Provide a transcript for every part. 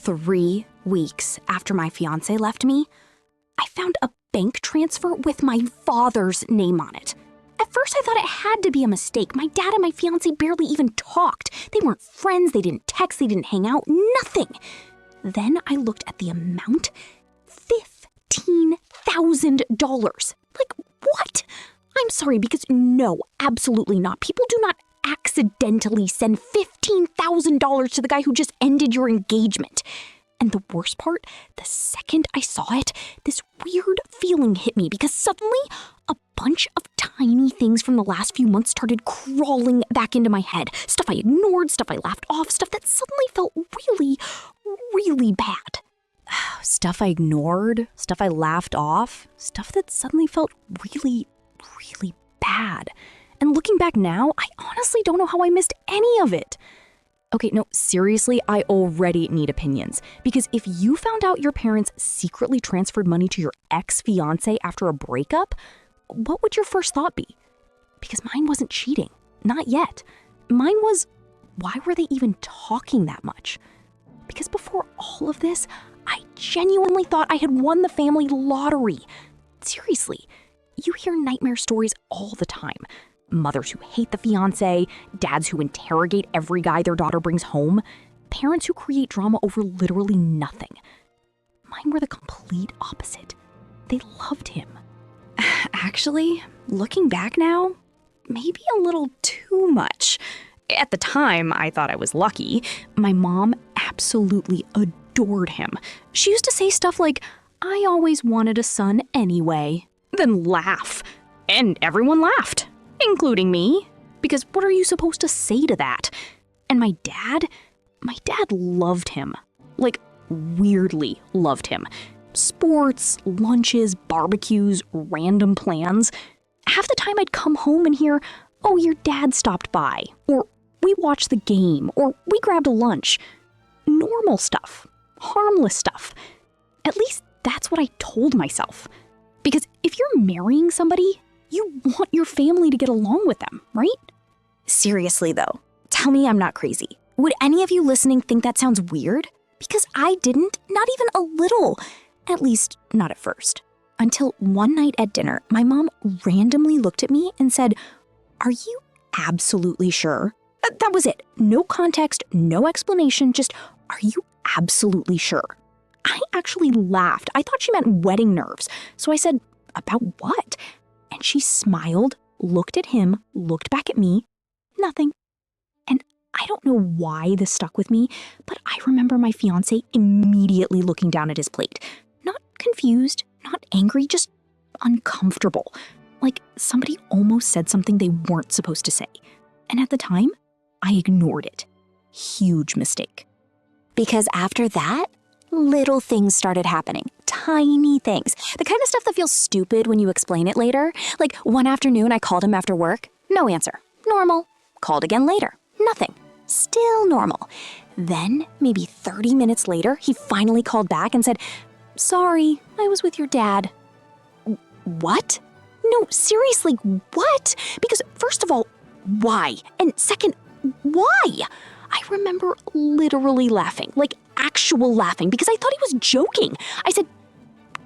3 weeks after my fiancé left me, I found a bank transfer with my father's name on it. At first, I thought it had to be a mistake. My dad and my fiancé barely even talked. They weren't friends, they didn't text, they didn't hang out, nothing. Then I looked at the amount, $15,000. Like, what? I'm sorry, because no, absolutely not. People do not accidentally send $15,000 to the guy who just ended your engagement. And the worst part, the second I saw it, this weird feeling hit me because suddenly a bunch of tiny things from the last few months started crawling back into my head. Stuff I ignored, stuff I laughed off, stuff that suddenly felt really, really bad. Stuff I ignored, stuff I laughed off, stuff that suddenly felt really, really bad. And looking back now, I honestly don't know how I missed any of it. Okay, no, seriously, I already need opinions. Because if you found out your parents secretly transferred money to your ex-fiancé after a breakup, what would your first thought be? Because mine wasn't cheating. Not yet. Mine was, why were they even talking that much? Because before all of this, I genuinely thought I had won the family lottery. Seriously, you hear nightmare stories all the time. Mothers who hate the fiancé, dads who interrogate every guy their daughter brings home, parents who create drama over literally nothing. Mine were the complete opposite. They loved him. Actually, looking back now, maybe a little too much. At the time, I thought I was lucky. My mom absolutely adored him. She used to say stuff like, "I always wanted a son anyway," then laugh. And everyone laughed. Including me, because what are you supposed to say to that? And my dad loved him. Like, weirdly loved him. Sports, lunches, barbecues, random plans. Half the time I'd come home and hear, "Oh, your dad stopped by," or "We watched the game," or "We grabbed a lunch." Normal stuff. Harmless stuff. At least that's what I told myself. Because if you're marrying somebody, you want your family to get along with them, right? Seriously though, tell me I'm not crazy. Would any of you listening think that sounds weird? Because I didn't, not even a little. At least, not at first. Until one night at dinner, my mom randomly looked at me and said, "Are you absolutely sure?" That was it. No context, no explanation, just, "Are you absolutely sure?" I actually laughed. I thought she meant wedding nerves. So I said, "About what?" And she smiled, looked at him, looked back at me, nothing. And I don't know why this stuck with me, but I remember my fiancé immediately looking down at his plate. Not confused, not angry, just uncomfortable. Like somebody almost said something they weren't supposed to say. And at the time, I ignored it. Huge mistake. Because after that, little things started happening. Tiny things. The kind of stuff that feels stupid when you explain it later. Like one afternoon I called him after work. No answer. Normal. Called again later. Nothing. Still normal. Then, maybe 30 minutes later, he finally called back and said, "Sorry, I was with your dad." What? No, seriously, what? Because first of all, why? And second, why? I remember literally laughing, like actual laughing, because I thought he was joking. I said,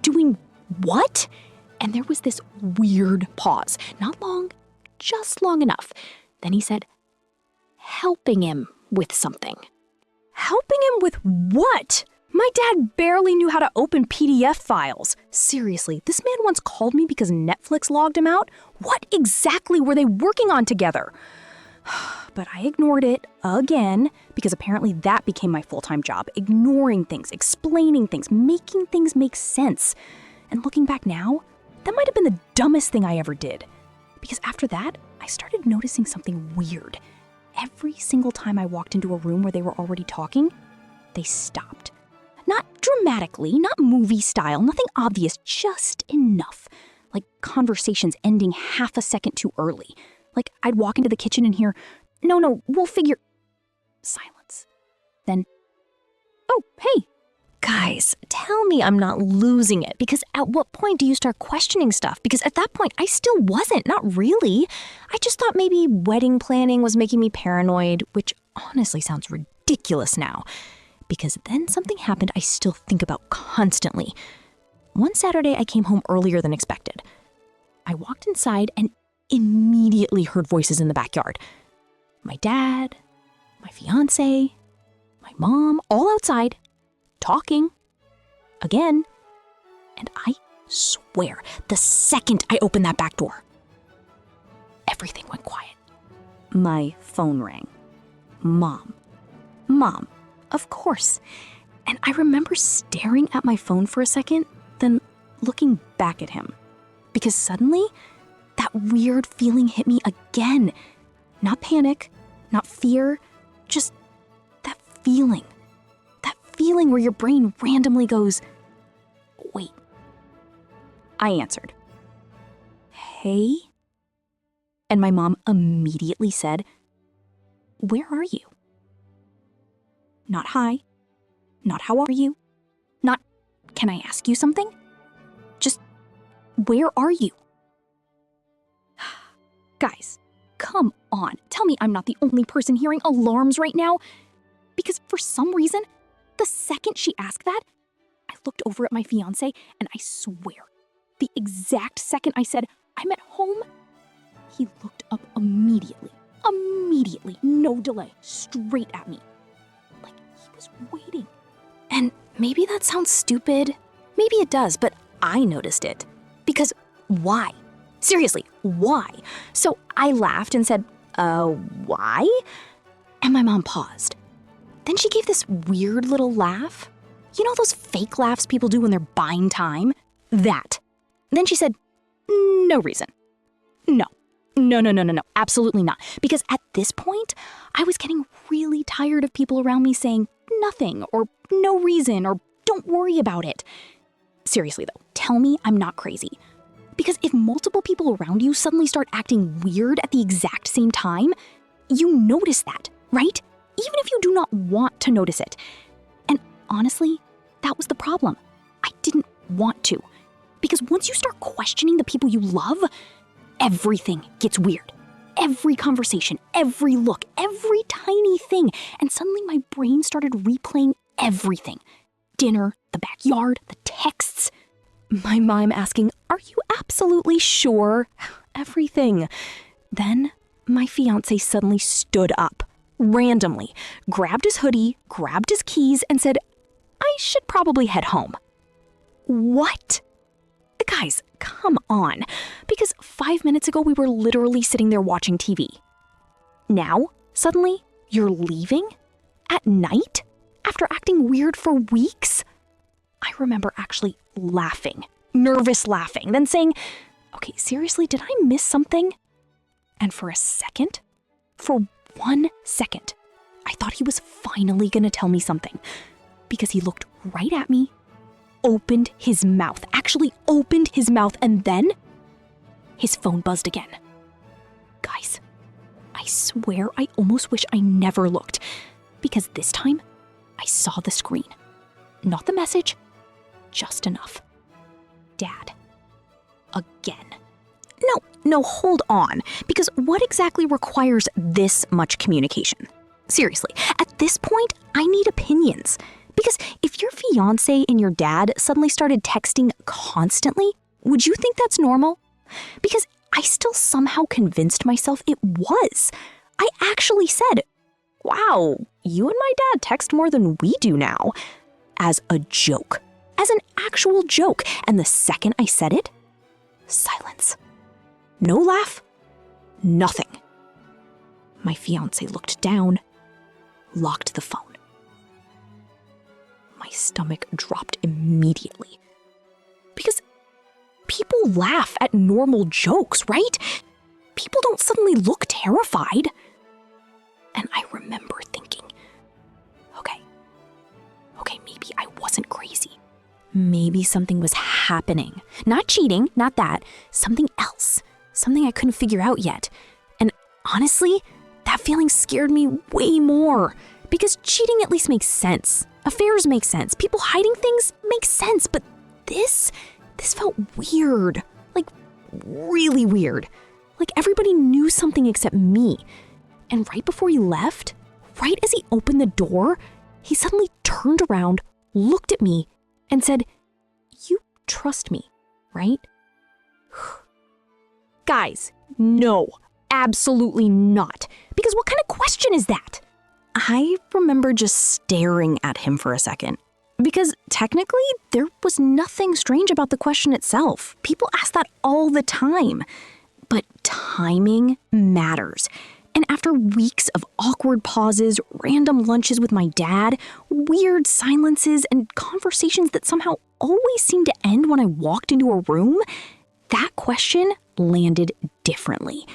"Doing what?" And there was this weird pause. Not long, just long enough. Then he said, "Helping him with something." Helping him with what? My dad barely knew how to open PDF files. Seriously, this man once called me because Netflix logged him out? What exactly were they working on together? But I ignored it again because apparently that became my full-time job. Ignoring things, explaining things, making things make sense. And looking back now, that might have been the dumbest thing I ever did. Because after that, I started noticing something weird. Every single time I walked into a room where they were already talking, they stopped. Not dramatically, not movie style, nothing obvious, just enough. Like conversations ending half a second too early. Like I'd walk into the kitchen and hear, no, we'll figure... Silence. Then, "Oh, hey." Guys, tell me I'm not losing it, because at what point do you start questioning stuff? Because at that point, I still wasn't, not really. I just thought maybe wedding planning was making me paranoid, which honestly sounds ridiculous now. because then something happened I still think about constantly. One Saturday, I came home earlier than expected. I walked inside and immediately heard voices in the backyard. My dad, my fiancé, my mom, all outside, talking. Again. And I swear, the second I opened that back door, everything went quiet. My phone rang. Mom, of course. And I remember staring at my phone for a second, then looking back at him. Because suddenly, that weird feeling hit me again. Not panic, not fear, just that feeling. That feeling where your brain randomly goes, wait. I answered, hey? And my mom immediately said, where are you? Not hi, not how are you, not can I ask you something? Just where are you? Guys, come on, tell me I'm not the only person hearing alarms right now. Because for some reason, the second she asked that, I looked over at my fiancé and I swear, the exact second I said, I'm at home, he looked up immediately, no delay, straight at me. Like he was waiting. And maybe that sounds stupid, maybe it does, but I noticed it. Because why? Seriously, why? So I laughed and said, why? And my mom paused. Then she gave this weird little laugh. You know those fake laughs people do when they're buying time? That. Then she said, no reason. No, absolutely not. Because at this point, I was getting really tired of people around me saying nothing or no reason or don't worry about it. Seriously though, tell me I'm not crazy. Because if multiple people around you suddenly start acting weird at the exact same time, you notice that, right? Even if you do not want to notice it. And honestly, that was the problem. I didn't want to. Because once you start questioning the people you love, everything gets weird. Every conversation, every look, every tiny thing. And suddenly my brain started replaying everything. Dinner, the backyard, the texts. My mom asking, are you absolutely sure? Everything. Then my fiancé suddenly stood up, randomly, grabbed his hoodie, grabbed his keys, and said, I should probably head home. What? Guys, come on. Because 5 minutes ago, we were literally sitting there watching TV. Now, suddenly, you're leaving? At night? After acting weird for weeks? I remember actually laughing, nervous laughing, then saying, okay, seriously, did I miss something? And for 1 second, I thought he was finally gonna tell me something. Because he looked right at me, opened his mouth, and then his phone buzzed again. Guys, I swear I almost wish I never looked, because this time I saw the screen. Not the message, just enough. Dad. Again. No, hold on, because what exactly requires this much communication? Seriously, at this point, I need opinions. Because if your fiancé and your dad suddenly started texting constantly, would you think that's normal? Because I still somehow convinced myself it was. I actually said, wow, you and my dad text more than we do now. As a joke. As an actual joke. And the second I said it, silence. No laugh, nothing. My fiancé looked down, locked the phone. My stomach dropped immediately. Because people laugh at normal jokes, right? People don't suddenly look terrified. And I remember thinking, okay, maybe I wasn't crazy. Maybe something was happening. Not cheating, not that. Something else. Something I couldn't figure out yet. And honestly, that feeling scared me way more. Because cheating at least makes sense. Affairs make sense. People hiding things make sense. But this felt weird. Like, really weird. Like everybody knew something except me. And right before he left, right as he opened the door, he suddenly turned around, looked at me, and said, "You trust me, right?" Guys, no, absolutely not. Because what kind of question is that? I remember just staring at him for a second. Because technically, there was nothing strange about the question itself. People ask that all the time. But timing matters. And after weeks of awkward pauses, random lunches with my dad, weird silences, and conversations that somehow always seemed to end when I walked into a room, that question landed differently.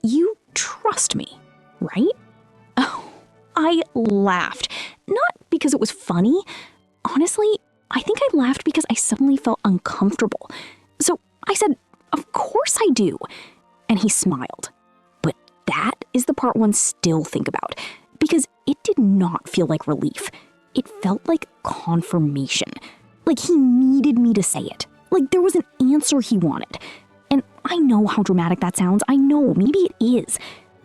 You trust me, right? Oh, I laughed. Not because it was funny. Honestly, I think I laughed because I suddenly felt uncomfortable. So I said, "Of course I do." And he smiled. But that is the part one still think about, because it did not feel like relief. It felt like confirmation. Like he needed me to say it. Like there was an answer he wanted. And I know how dramatic that sounds. I know, maybe it is.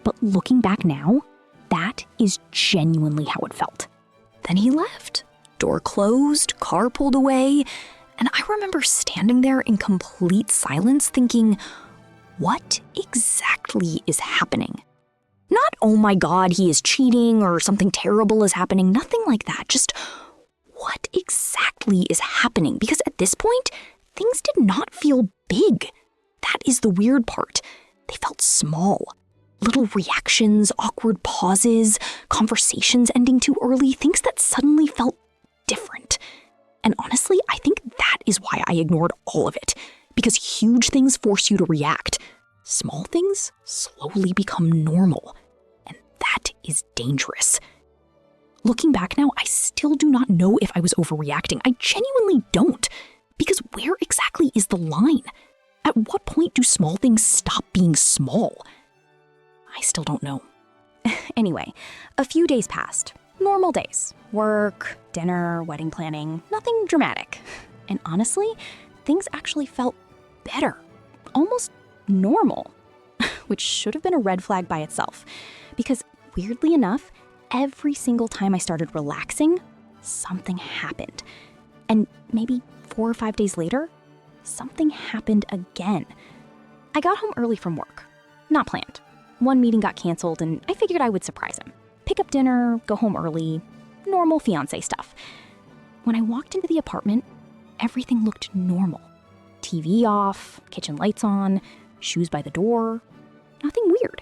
But looking back now, that is genuinely how it felt. Then he left. Door closed, car pulled away, and I remember standing there in complete silence thinking, what exactly is happening? Not, oh my God, he is cheating or something terrible is happening, nothing like that. Just what exactly is happening? Because at this point, things did not feel big. That is the weird part. They felt small. Little reactions, awkward pauses, conversations ending too early, things that suddenly felt different. And honestly, I think that is why I ignored all of it. Because huge things force you to react. Small things slowly become normal. And that is dangerous. Looking back now, I still do not know if I was overreacting. I genuinely don't. Because where exactly is the line? At what point do small things stop being small? I still don't know. Anyway, a few days passed. Normal days. Work, dinner, wedding planning, nothing dramatic. And honestly, things actually felt better. Almost normal. Which should have been a red flag by itself. Because weirdly enough, every single time I started relaxing, something happened. And maybe 4 or 5 days later, something happened again. I got home early from work. Not planned. One meeting got canceled and I figured I would surprise him. Pick up dinner, go home early, normal fiancé stuff. When I walked into the apartment, everything looked normal. TV off, kitchen lights on, shoes by the door. Nothing weird.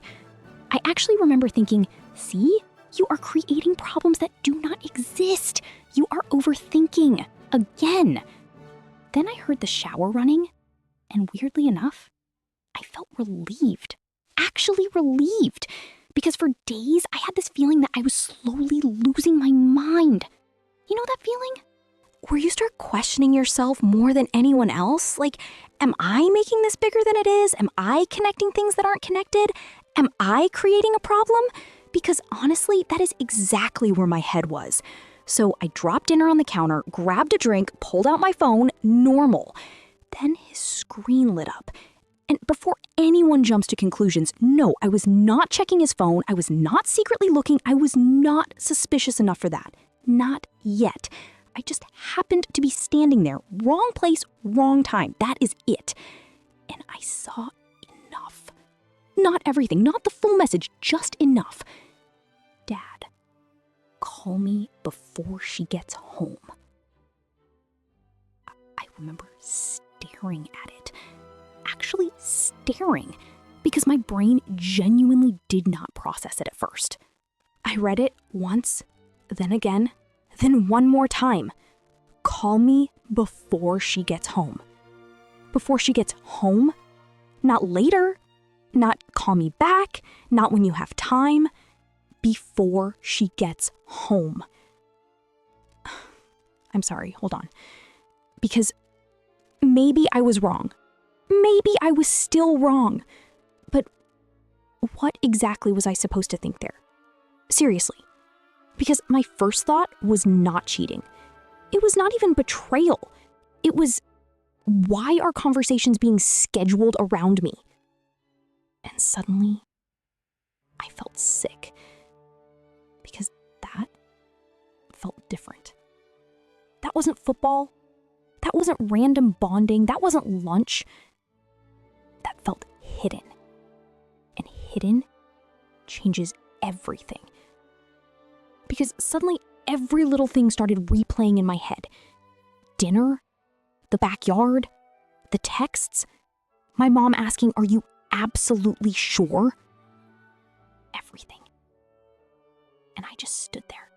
I actually remember thinking, see, you are creating problems that do not exist. You are overthinking. Again. Then I heard the shower running, and weirdly enough, I felt relieved. Actually relieved. Because for days, I had this feeling that I was slowly losing my mind. You know that feeling? Where you start questioning yourself more than anyone else? Like, am I making this bigger than it is? Am I connecting things that aren't connected? Am I creating a problem? Because honestly, that is exactly where my head was. So I dropped dinner on the counter, grabbed a drink, pulled out my phone, normal. Then his screen lit up. And before anyone jumps to conclusions, no, I was not checking his phone. I was not secretly looking. I was not suspicious enough for that. Not yet. I just happened to be standing there. Wrong place, wrong time. That is it. And I saw enough. Not everything, not the full message, just enough. Dad, call me before she gets home. I remember staring at it. Actually staring, because my brain genuinely did not process it at first. I read it once, then again, then one more time. Call me before she gets home. Before she gets home? Not later. Not call me back. Not when you have time. Before she gets home. I'm sorry, hold on. Because maybe I was wrong. Maybe I was still wrong. But what exactly was I supposed to think there? Seriously. Because my first thought was not cheating. It was not even betrayal. It was, why are conversations being scheduled around me? And suddenly, I felt sick. Because that felt different. That wasn't football. That wasn't random bonding. That wasn't lunch. That felt hidden. And hidden changes everything. Because suddenly every little thing started replaying in my head. Dinner, the backyard, the texts, my mom asking, "Are you absolutely sure?" Everything. And I just stood there,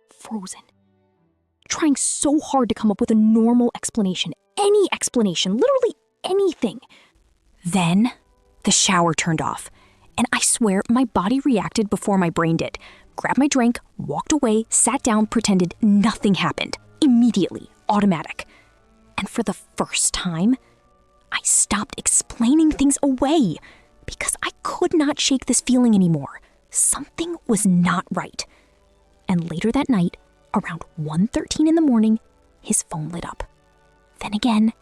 frozen, trying so hard to come up with a normal explanation, any explanation, literally anything. Then the shower turned off, and I swear my body reacted before my brain did. Grabbed my drink, walked away, sat down, pretended nothing happened. Immediately, automatic. And for the first time, I stopped explaining things away because I could not shake this feeling anymore. Something was not right. And later that night, around 1:13 in the morning, his phone lit up. Then again,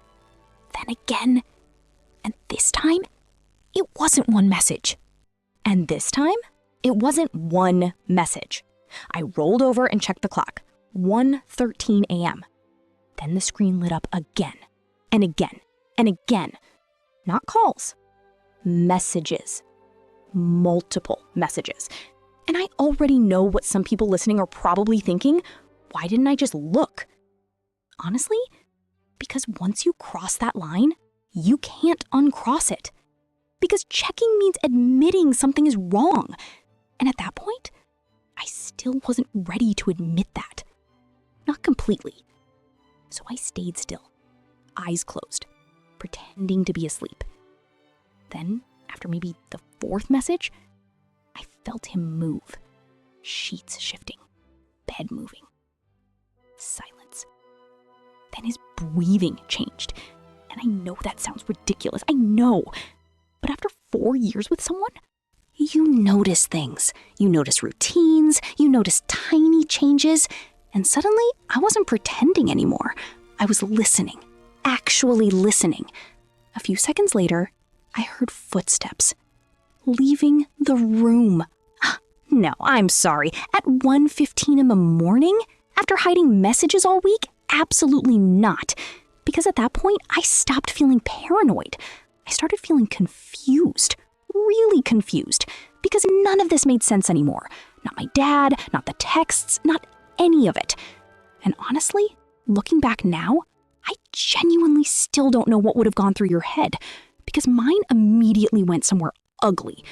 and this time, it wasn't one message. And this time, it wasn't one message. I rolled over and checked the clock. 1:13 a.m. Then the screen lit up again, and again, and again. Not calls, messages. Multiple messages. And I already know what some people listening are probably thinking. Why didn't I just look? Honestly, because once you cross that line, you can't uncross it. Because checking means admitting something is wrong. And at that point, I still wasn't ready to admit that. Not completely. So I stayed still, eyes closed, pretending to be asleep. Then, after maybe the fourth message, I felt him move. Sheets shifting, bed moving. Silence. Then his breathing changed. And I know that sounds ridiculous, I know. But after 4 years with someone, you notice things. You notice routines, you notice tiny changes, and suddenly I wasn't pretending anymore. I was listening, actually listening. A few seconds later, I heard footsteps leaving the room. No, I'm sorry. At 1:15 in the morning? After hiding messages all week? Absolutely not. Because at that point, I stopped feeling paranoid. I started feeling confused, really confused, because none of this made sense anymore. Not my dad, not the texts, not any of it. And honestly, looking back now, I genuinely still don't know what would have gone through your head, because mine immediately went somewhere ugly.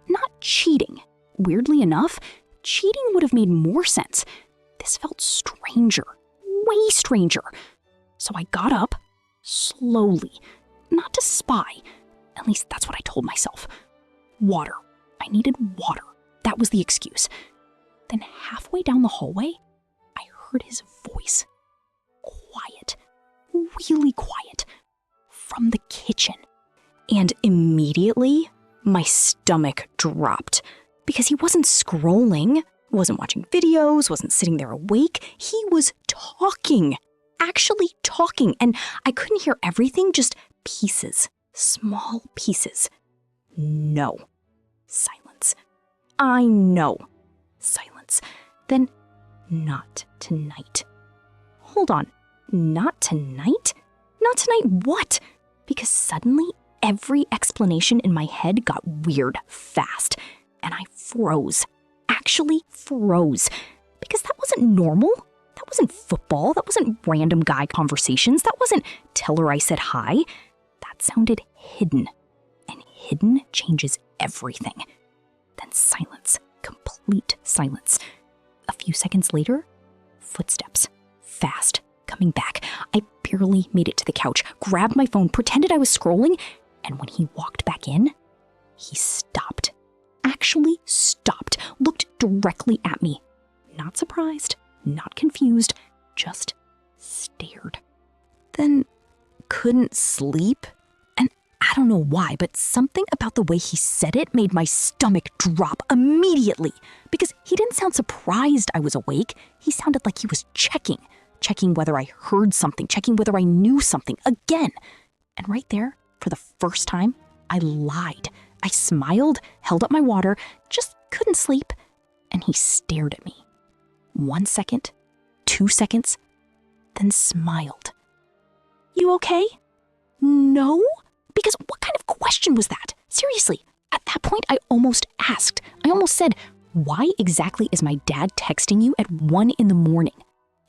Not cheating. Weirdly enough, cheating would have made more sense. This felt stranger, way stranger. So I got up, slowly, not to spy. At least that's what I told myself. Water. I needed water. That was the excuse. Then halfway down the hallway, I heard his voice. Quiet. Really quiet. From the kitchen. And immediately, my stomach dropped. Because he wasn't scrolling, wasn't watching videos, wasn't sitting there awake. He was talking. Actually talking. And I couldn't hear everything, just pieces. Small pieces. No. Silence. I know. Silence. Then, not tonight. Hold on. Not tonight? Not tonight what? Because suddenly, every explanation in my head got weird fast. And I froze. Actually froze. Because that wasn't normal. That wasn't football. That wasn't random guy conversations. That wasn't tell her I said hi. That sounded hidden. And hidden changes everything. Then silence. Complete silence. A few seconds later, footsteps. Fast. Coming back. I barely made it to the couch, grabbed my phone, pretended I was scrolling, and when he walked back in, he stopped. Actually stopped. Looked directly at me. Not surprised. Not confused. Just stared. Then couldn't sleep. And I don't know why, but something about the way he said it made my stomach drop immediately. Because he didn't sound surprised I was awake. He sounded like he was checking whether I heard something, checking whether I knew something again. And right there, for the first time, I lied. I smiled, held up my water, just couldn't sleep, and he stared at me. 1 second, 2 seconds, then smiled. "You okay?" "No?" Because what kind of question was that? Seriously, at that point I almost asked. I almost said, "Why exactly is my dad texting you at 1 in the morning?"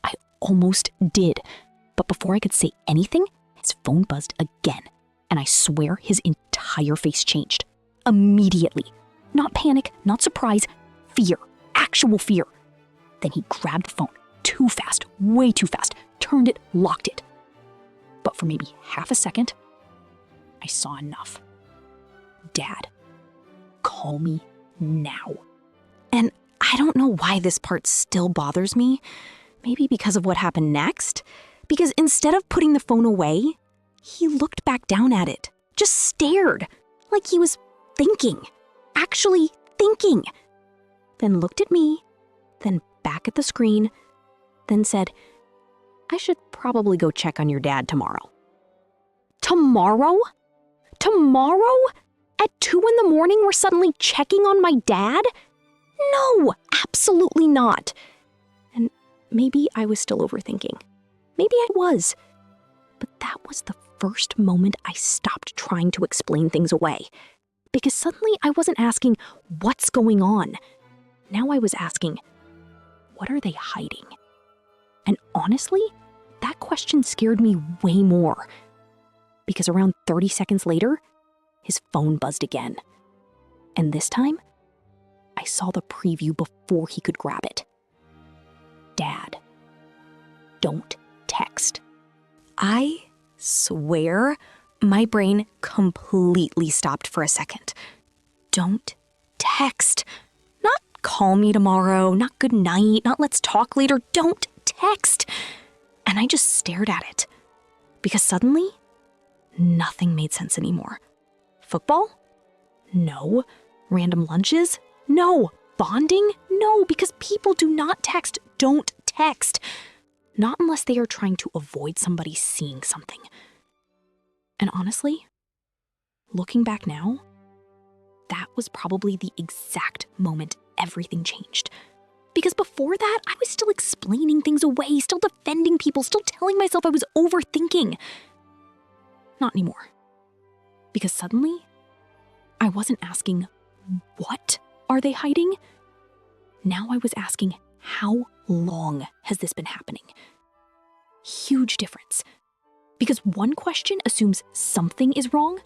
I almost did. But before I could say anything, his phone buzzed again, and I swear his entire face changed. Immediately. Not panic, not surprise, fear, actual fear. Then he grabbed the phone, too fast, way too fast, turned it, locked it. But for maybe half a second, I saw enough. "Dad, call me now." And I don't know why this part still bothers me. Maybe because of what happened next? Because instead of putting the phone away, he looked back down at it, just stared, like he was thinking, actually thinking. Then looked at me, then back at the screen, then said, "I should probably go check on your dad tomorrow." Tomorrow? Tomorrow? At 2 in the morning, we're suddenly checking on my dad? No, absolutely not. And maybe I was still overthinking. Maybe I was. But that was the first moment I stopped trying to explain things away. Because suddenly I wasn't asking, what's going on? Now I was asking, what are they hiding? And honestly, that question scared me way more. Because around 30 seconds later, his phone buzzed again. And this time, I saw the preview before he could grab it. "Dad, don't text." I swear my brain completely stopped for a second. Don't text. Not call me tomorrow, not good night, not let's talk later. Don't text. And I just stared at it. Because suddenly, nothing made sense anymore. Football? No. Random lunches? No. Bonding? No, because people do not text. Don't text. Not unless they are trying to avoid somebody seeing something. And honestly, looking back now, that was probably the exact moment everything changed. Because before that, I was still explaining things away, still defending people, still telling myself I was overthinking. Not anymore. Because suddenly, I wasn't asking, what are they hiding? Now I was asking, how long has this been happening? Huge difference. Because one question assumes something is wrong.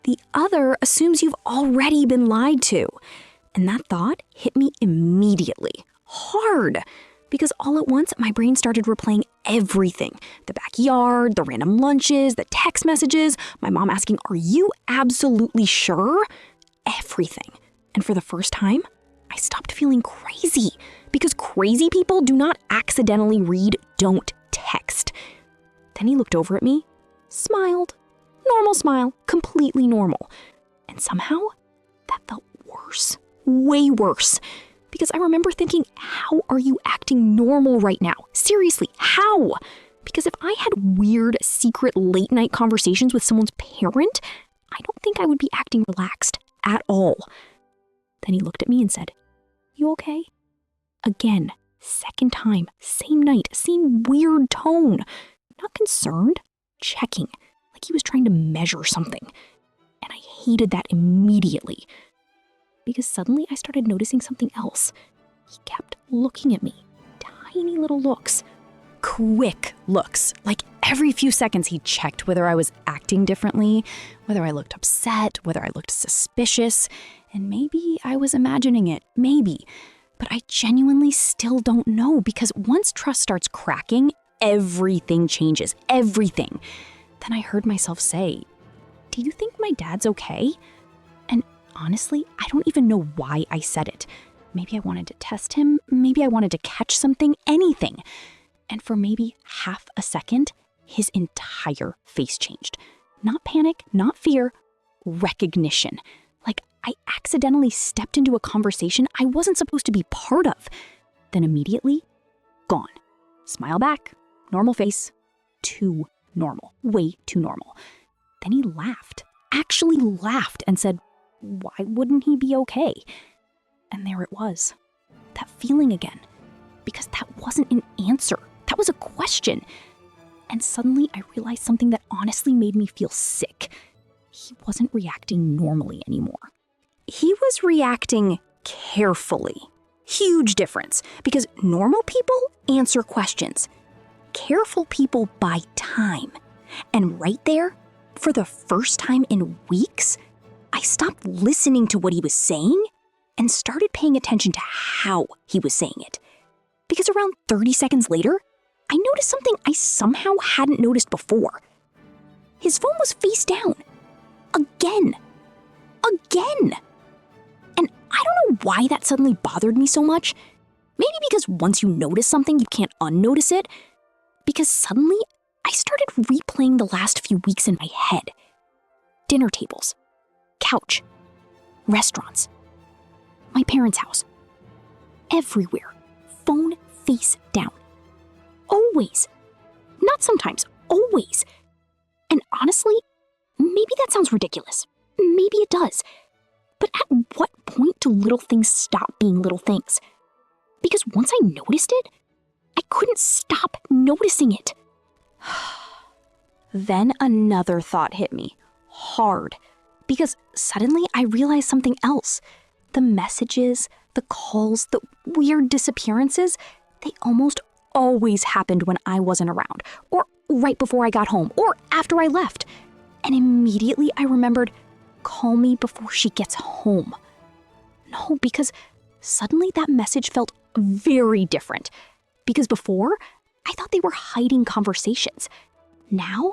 The other assumes you've already been lied to. And that thought hit me immediately, hard. Because all at once, my brain started replaying everything. The backyard, the random lunches, the text messages, my mom asking, "Are you absolutely sure?" Everything. And for the first time, I stopped feeling crazy. Because crazy people do not accidentally read "don't text." Then he looked over at me, smiled. Normal smile, completely normal. And somehow, that felt worse. Way worse. Because I remember thinking, how are you acting normal right now? Seriously, how? Because if I had weird, secret, late-night conversations with someone's parent, I don't think I would be acting relaxed at all. Then he looked at me and said, "You okay?" Again, second time, same night, same weird tone. Not concerned, checking, like he was trying to measure something. And I hated that immediately. Because suddenly I started noticing something else. He kept looking at me, tiny little looks. Quick looks. Like every few seconds he checked whether I was acting differently, whether I looked upset, whether I looked suspicious. And maybe I was imagining it, maybe. But I genuinely still don't know, because once trust starts cracking, everything changes, everything. Then I heard myself say, "Do you think my dad's okay?" And honestly, I don't even know why I said it. Maybe I wanted to test him, maybe I wanted to catch something, anything. And for maybe half a second, his entire face changed. Not panic, not fear, recognition. Like I accidentally stepped into a conversation I wasn't supposed to be part of. Then immediately, gone. Smile back, normal face, too normal, way too normal. Then he laughed, actually laughed, and said, "Why wouldn't he be okay?" And there it was. that feeling again. Because that wasn't an answer. That was a question. And suddenly I realized something that honestly made me feel sick. He wasn't reacting normally anymore. He was reacting carefully. Huge difference, because normal people answer questions. Careful people buy time. And right there, for the first time in weeks, I stopped listening to what he was saying and started paying attention to how he was saying it. Because around 30 seconds later, I noticed something I somehow hadn't noticed before. His phone was face down. Again. And I don't know why that suddenly bothered me so much. Maybe because once you notice something, you can't unnotice it. Because suddenly, I started replaying the last few weeks in my head. Dinner tables, couch, restaurants, my parents' house. Everywhere, phone face down. Always. Not sometimes, always. And honestly, maybe that sounds ridiculous. Maybe it does. But at what point do little things stop being little things? Because once I noticed it, I couldn't stop noticing it. Then another thought hit me, hard, because suddenly I realized something else. The messages, the calls, the weird disappearances, they almost always happened when I wasn't around, or right before I got home, or after I left. And immediately I remembered, call me before she gets home. No, because suddenly that message felt very different. Because before, I thought they were hiding conversations. Now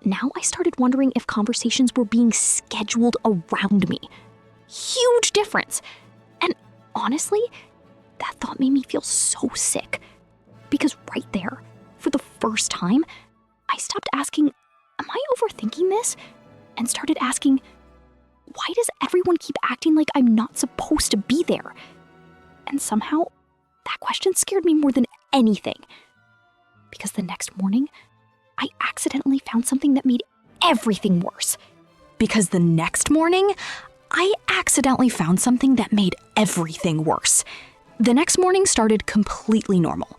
I started wondering if conversations were being scheduled around me. Huge difference. And honestly, that thought made me feel so sick. Because right there, for the first time, I stopped asking, am I overthinking this? And started asking, why does everyone keep acting like I'm not supposed to be there? And somehow, that question scared me more than anything. Because the next morning, I accidentally found something that made everything worse. Because the next morning, I accidentally found something that made everything worse. The next morning started completely normal,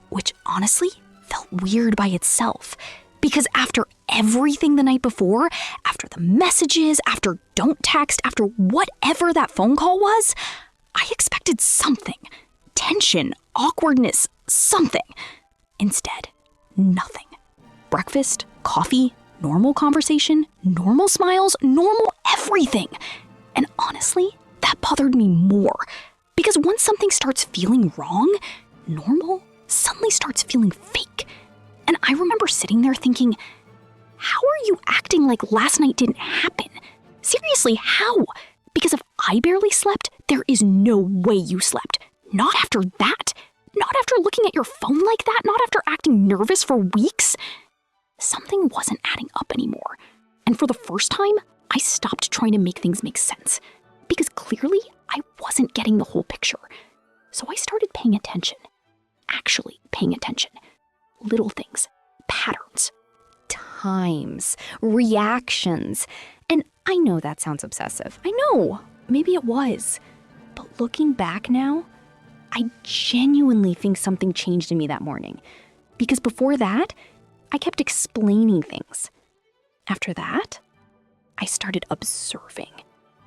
which honestly felt weird by itself. Because after everything the night before, after the messages, after don't text, after whatever that phone call was, I expected something. Tension, awkwardness, something. Instead, nothing. Breakfast, coffee, normal conversation, normal smiles, normal everything. And honestly, that bothered me more. Because once something starts feeling wrong, normal suddenly starts feeling fake. And I remember sitting there thinking, how are you acting like last night didn't happen? Seriously, how? Because if I barely slept, there is no way you slept. Not after that. Not after looking at your phone like that. Not after acting nervous for weeks. Something wasn't adding up anymore. And for the first time, I stopped trying to make things make sense. Because clearly, I wasn't getting the whole picture. So I started paying attention. Actually paying attention. Little things, patterns, times, reactions. And I know that sounds obsessive. I know, maybe it was. But looking back now, I genuinely think something changed in me that morning. Because before that, I kept explaining things. After that, I started observing.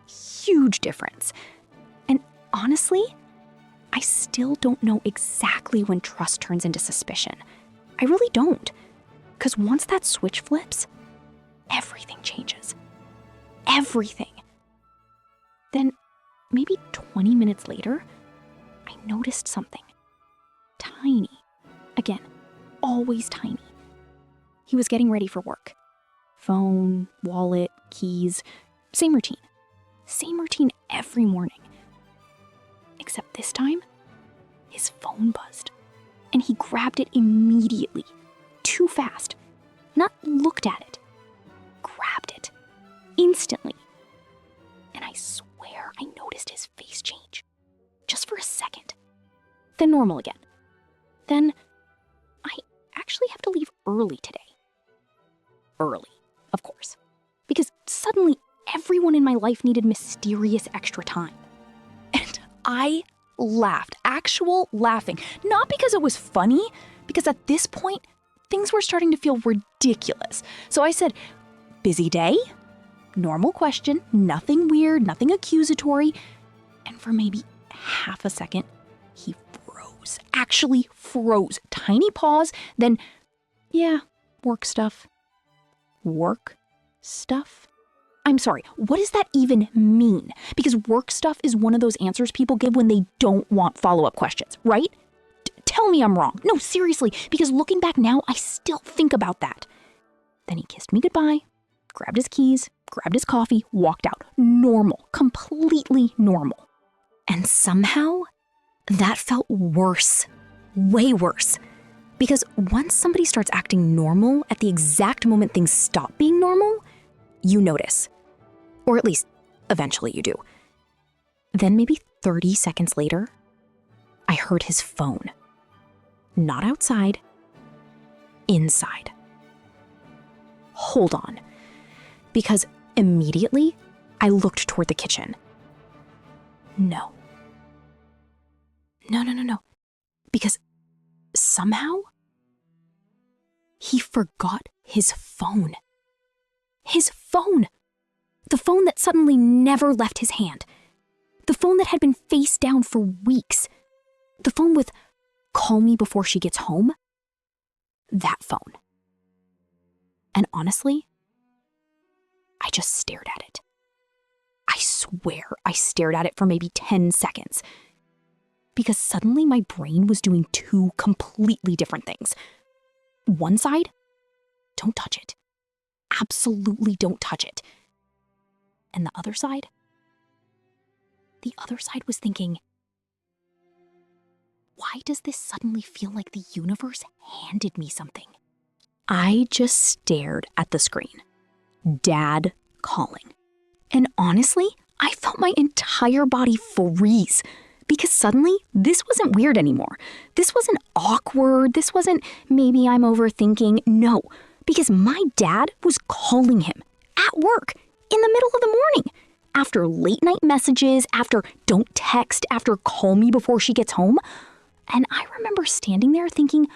Huge difference. And honestly, I still don't know exactly when trust turns into suspicion. I really don't. Because once that switch flips, everything changes. Everything. Then, maybe 20 minutes later, I noticed something. Tiny. Again, always tiny. He was getting ready for work. Phone, wallet, keys, same routine. Same routine every morning. Except this time, his phone buzzed. And he grabbed it immediately. Too fast. Not looked at it. Grabbed it. Instantly. And I swear I noticed his face change. Just for a second. Then normal again. Then I actually have to leave early today. Early, of course. Because suddenly everyone in my life needed mysterious extra time. And I laughed, actual laughing. Not because it was funny, because at this point, things were starting to feel ridiculous. So I said, busy day? Normal question, nothing weird, nothing accusatory. And for maybe half a second, he froze, actually froze. Tiny pause, then, yeah, work stuff. Work stuff? I'm sorry, what does that even mean? Because work stuff is one of those answers people give when they don't want follow-up questions, right? Tell me I'm wrong. No, seriously, because looking back now, I still think about that. Then he kissed me goodbye, grabbed his keys, grabbed his coffee, walked out. Normal, completely normal. And somehow, that felt worse, way worse. Because once somebody starts acting normal at the exact moment things stop being normal, you notice. Or at least, eventually you do. Then maybe 30 seconds later, I heard his phone. Not outside, inside. Hold on. Because immediately, I looked toward the kitchen. No. No. Because somehow, he forgot his phone. His phone! The phone that suddenly never left his hand. The phone that had been face down for weeks. The phone with, "Call me before she gets home." That phone. And honestly, I just stared at it. I swear I stared at it for maybe 10 seconds. Because suddenly my brain was doing two completely different things. One side, don't touch it. Absolutely don't touch it. And the other side was thinking, why does this suddenly feel like the universe handed me something? I just stared at the screen. Dad calling. And honestly, I felt my entire body freeze. Because suddenly, this wasn't weird anymore. This wasn't awkward. This wasn't maybe I'm overthinking. No, because my dad was calling him at work in the middle of the morning. After late night messages, after don't text, after call me before she gets home. And I remember standing there thinking,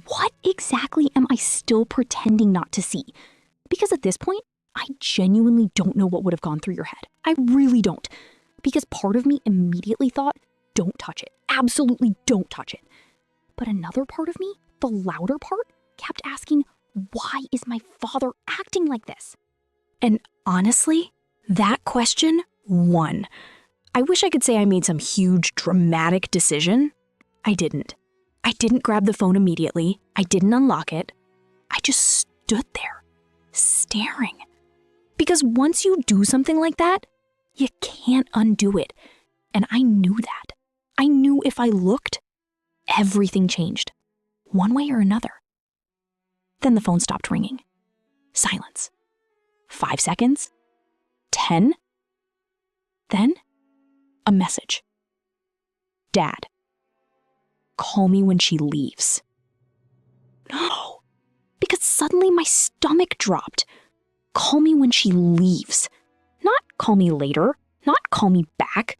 what exactly am I still pretending not to see? Because at this point, I genuinely don't know what would have gone through your head. I really don't. Because part of me immediately thought, don't touch it. Absolutely don't touch it. But another part of me, the louder part, kept asking, why is my father acting like this? And honestly, that question won. I wish I could say I made some huge, dramatic decision. I didn't. I didn't grab the phone immediately. I didn't unlock it. I just stood there, staring. Because once you do something like that, you can't undo it. And I knew that. I knew if I looked, everything changed, one way or another. Then the phone stopped ringing. Silence. 5 seconds. 10. Then, a message. Dad, call me when she leaves. No, because suddenly my stomach dropped. Call me when she leaves. Not call me later, not call me back.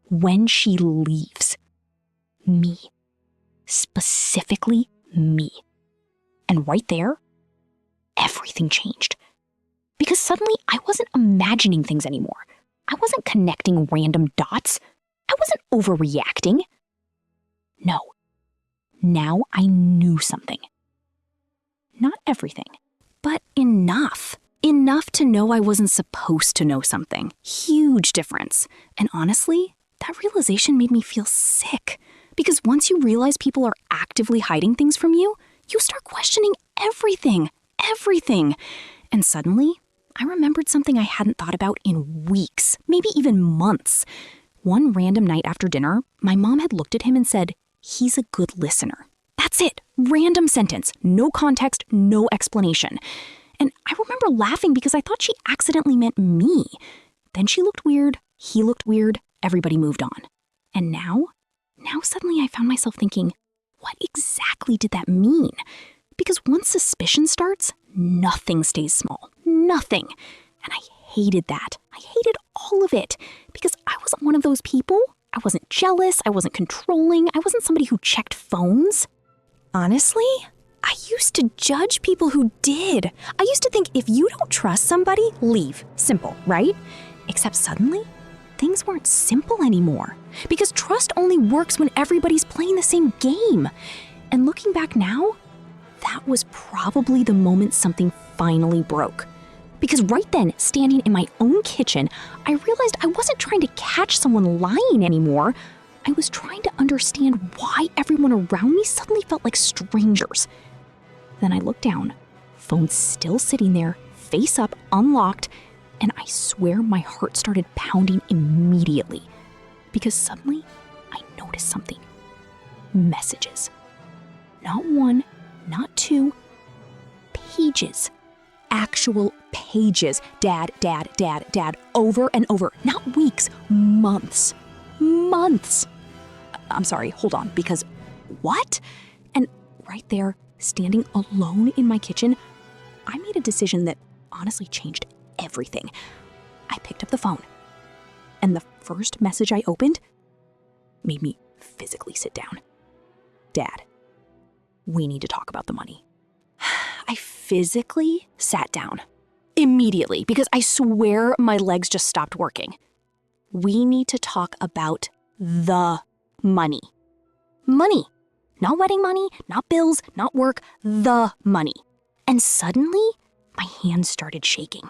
When she leaves. Me. Specifically me. And right there, everything changed. Because suddenly I wasn't imagining things anymore. I wasn't connecting random dots. I wasn't overreacting. No. Now I knew something. Not everything, but enough. Enough to know I wasn't supposed to know something. Huge difference. And honestly, that realization made me feel sick. Because once you realize people are actively hiding things from you, you start questioning everything. Everything. And suddenly, I remembered something I hadn't thought about in weeks, maybe even months. One random night after dinner, my mom had looked at him and said, "He's a good listener." That's it. Random sentence. No context, no explanation. And I remember laughing because I thought she accidentally meant me. Then she looked weird, he looked weird, everybody moved on. And now suddenly I found myself thinking, what exactly did that mean? Because once suspicion starts, nothing stays small. Nothing. And I hated that. I hated all of it. Because I wasn't one of those people. I wasn't jealous, I wasn't controlling, I wasn't somebody who checked phones. Honestly, I used to judge people who did. I used to think if you don't trust somebody, leave. Simple, right? Except suddenly, things weren't simple anymore. Because trust only works when everybody's playing the same game. And looking back now, that was probably the moment something finally broke. Because right then, standing in my own kitchen, I realized I wasn't trying to catch someone lying anymore. I was trying to understand why everyone around me suddenly felt like strangers. Then I looked down, phone still sitting there, face up, unlocked, and I swear my heart started pounding immediately. Because suddenly, I noticed something. Messages. Not one, not two, pages. Actual pages. Dad, dad, dad, dad, over and over. Not weeks, months. Months. I'm sorry, hold on, because what? And right there, standing alone in my kitchen, I made a decision that honestly changed everything. I picked up the phone, and the first message I opened made me physically sit down. Dad, we need to talk about the money. I physically sat down immediately because I swear my legs just stopped working. We need to talk about the money. Money. Not wedding money, not bills, not work, the money. And suddenly, my hands started shaking.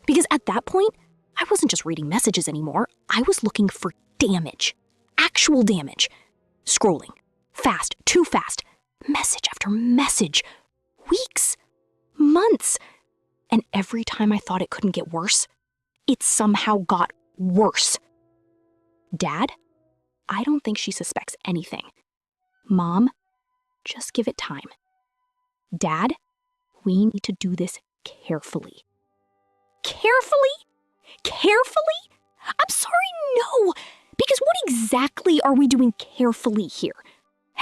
Because at that point, I wasn't just reading messages anymore. I was looking for damage. Actual damage. Scrolling. Fast, too fast. Message after message. Weeks. Months. And every time I thought it couldn't get worse, it somehow got worse. Dad, I don't think she suspects anything. Mom, just give it time. Dad, we need to do this carefully. Carefully? Carefully? I'm sorry, no. Because what exactly are we doing carefully here?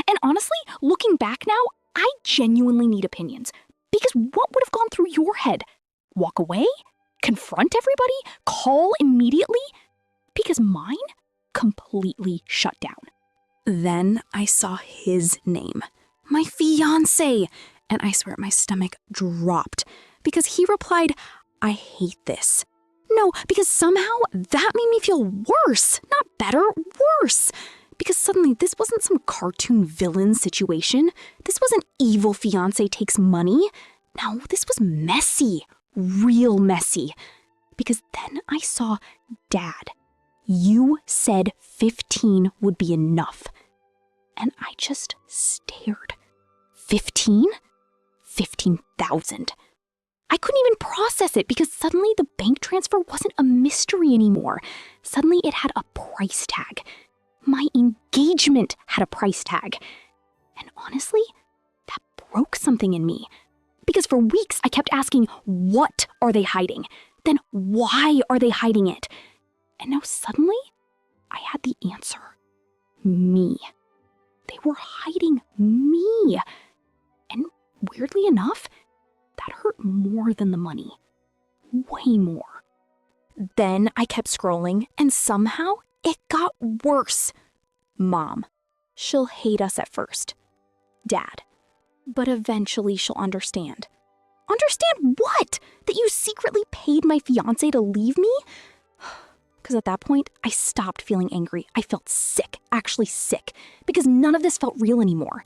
And honestly, looking back now, I genuinely need opinions. Because what would have gone through your head? Walk away? Confront everybody? Call immediately? Because mine completely shut down. Then I saw his name, my fiancé, and I swear my stomach dropped because he replied, I hate this. No, because somehow that made me feel worse, not better, worse. Because suddenly this wasn't some cartoon villain situation. This wasn't evil fiancé takes money. No, this was messy, real messy. Because then I saw Dad. You said 15 would be enough. And I just stared. 15? 15,000. I couldn't even process it because suddenly the bank transfer wasn't a mystery anymore. Suddenly it had a price tag. My engagement had a price tag. And honestly, that broke something in me. Because for weeks I kept asking, what are they hiding? Then why are they hiding it? And now suddenly, I had the answer. Me. They were hiding me. And weirdly enough, that hurt more than the money. Way more. Then I kept scrolling, and somehow it got worse. Mom. She'll hate us at first. Dad. But eventually she'll understand. Understand what? That you secretly paid my fiancé to leave me? Because at that point, I stopped feeling angry. I felt sick, actually sick, because none of this felt real anymore.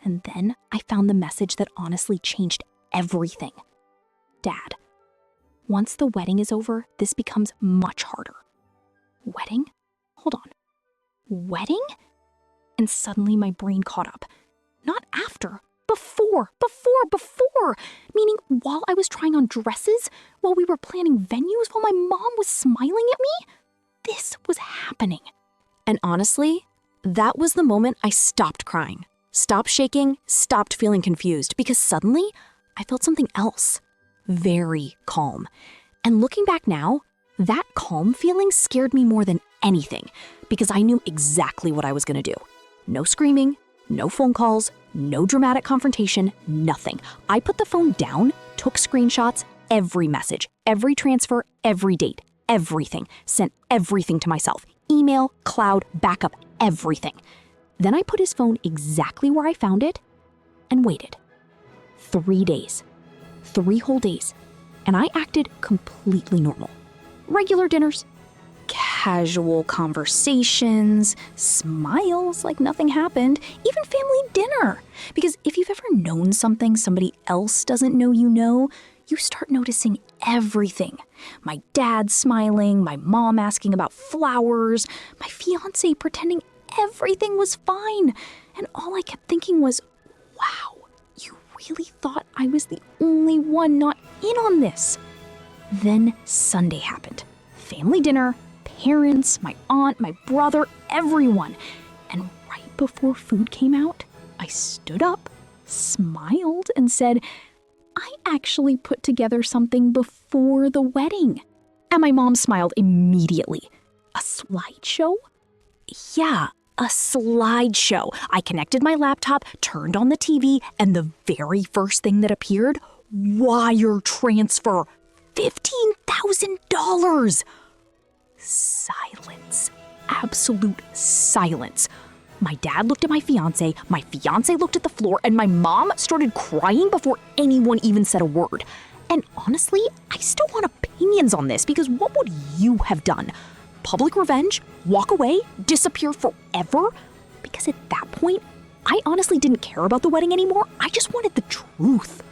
And then I found the message that honestly changed everything. Dad, once the wedding is over, this becomes much harder. Wedding? Hold on. Wedding? And suddenly my brain caught up. Not after. Before. Meaning while I was trying on dresses, while we were planning venues, while my mom was smiling at me, this was happening. And honestly, that was the moment I stopped crying, stopped shaking, stopped feeling confused, because suddenly I felt something else. Very calm. And looking back now, that calm feeling scared me more than anything, because I knew exactly what I was gonna do. No screaming, no phone calls, no dramatic confrontation, nothing. I put the phone down, took screenshots, every message, every transfer, every date, everything, sent everything to myself, email, cloud, backup, everything. Then I put his phone exactly where I found it and waited. 3 days. 3 whole days. And I acted completely normal. Regular dinners, casual conversations, smiles like nothing happened, even family dinner. Because if you've ever known something somebody else doesn't know you know, you start noticing everything. My dad smiling, my mom asking about flowers, my fiancé pretending everything was fine. And all I kept thinking was, wow, you really thought I was the only one not in on this. Then Sunday happened. Family dinner, parents, my aunt, my brother, everyone. And right before food came out, I stood up, smiled, and said, I actually put together something before the wedding. And my mom smiled immediately. A slideshow? Yeah, a slideshow. I connected my laptop, turned on the TV, and the very first thing that appeared, wire transfer. $15,000! Silence. Absolute silence. My dad looked at my fiancé looked at the floor, and my mom started crying before anyone even said a word. And honestly, I still want opinions on this, because what would you have done? Public revenge? Walk away? Disappear forever? Because at that point, I honestly didn't care about the wedding anymore. I just wanted the truth.